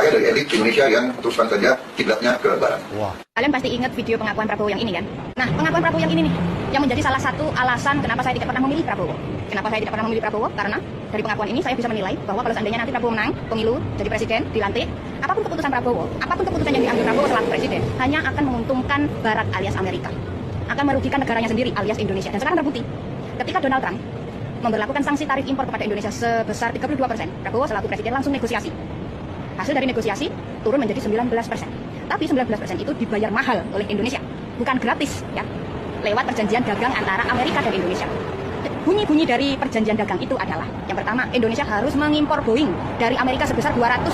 saya dari elit Indonesia yang teruskan saja kiblatnya ke barat. Wah. Kalian pasti ingat video pengakuan Prabowo yang ini kan? Nah, pengakuan Prabowo yang ini nih, yang menjadi salah satu alasan kenapa saya tidak pernah memilih Prabowo. Kenapa saya tidak pernah memilih Prabowo? Karena dari pengakuan ini saya bisa menilai bahwa kalau seandainya nanti Prabowo menang pemilu, jadi presiden, dilantik, apapun keputusan Prabowo, apapun keputusan yang diambil Prabowo selaku presiden, hanya akan menguntungkan Barat alias Amerika. Akan merugikan negaranya sendiri alias Indonesia. Dan sekarang terbukti, ketika Donald Trump memberlakukan sanksi tarif impor kepada Indonesia sebesar 32%, Prabowo selaku presiden langsung negosiasi. Hasil dari negosiasi turun menjadi 19%. Tapi 19% itu dibayar mahal oleh Indonesia, bukan gratis ya. Lewat perjanjian dagang antara Amerika dan Indonesia. Bunyi-bunyi dari perjanjian dagang itu adalah, yang pertama, Indonesia harus mengimpor Boeing dari Amerika sebesar 200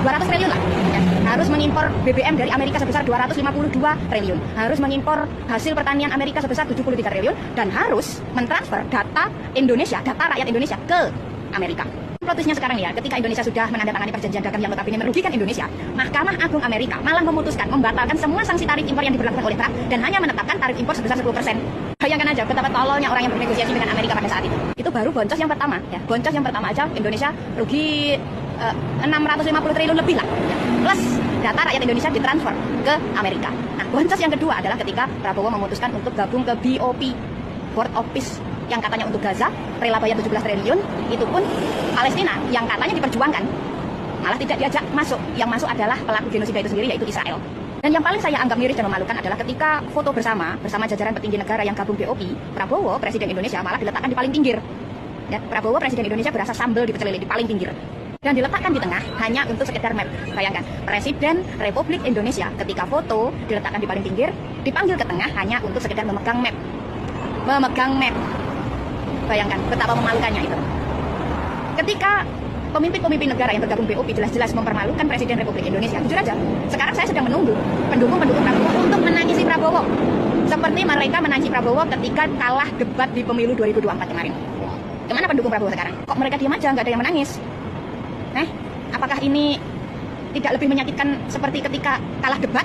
triliun lah ya. Harus mengimpor BBM dari Amerika sebesar 252 triliun. Harus mengimpor hasil pertanian Amerika sebesar 73 triliun. Dan harus mentransfer data Indonesia, data rakyat Indonesia ke Amerika. Plotisnya sekarang ya, ketika Indonesia sudah menandatangani perjanjian dagang yang notabene merugikan Indonesia, Mahkamah Agung Amerika malah memutuskan membatalkan semua sanksi tarif impor yang diberlakukan oleh Trump dan hanya menetapkan tarif impor sebesar 10%. Bayangkan aja betapa tololnya orang yang bernegosiasi dengan Amerika pada saat itu. Itu baru boncos yang pertama ya. Boncos yang pertama aja Indonesia rugi 650 triliun lebih lah ya. Plus data rakyat Indonesia ditransfer ke Amerika. Nah, boncos yang kedua adalah ketika Prabowo memutuskan untuk gabung ke BOP, Board of Peace, yang katanya untuk Gaza, rela bayar 17 triliun, itu pun Palestina yang katanya diperjuangkan, malah tidak diajak masuk. Yang masuk adalah pelaku genosida itu sendiri, yaitu Israel. Dan yang paling saya anggap miris dan memalukan adalah ketika foto bersama jajaran petinggi negara yang gabung BOP, Prabowo, Presiden Indonesia, malah diletakkan di paling pinggir. Ya, Prabowo, Presiden Indonesia, berasa sambal di pecel lele, di paling pinggir. Dan diletakkan di tengah hanya untuk sekedar map. Bayangkan, Presiden Republik Indonesia ketika foto diletakkan di paling pinggir, dipanggil ke tengah hanya untuk sekedar memegang map. Memegang map. Bayangkan betapa memalukannya itu. Ketika pemimpin-pemimpin negara yang tergabung BOP jelas-jelas mempermalukan Presiden Republik Indonesia, jujur aja, sekarang saya sedang menunggu pendukung-pendukung Prabowo untuk menangisi Prabowo. Seperti mereka menangisi Prabowo ketika kalah debat di pemilu 2024 kemarin. Kemana pendukung Prabowo sekarang? Kok mereka diam aja, nggak ada yang menangis? Apakah ini tidak lebih menyakitkan seperti ketika kalah debat?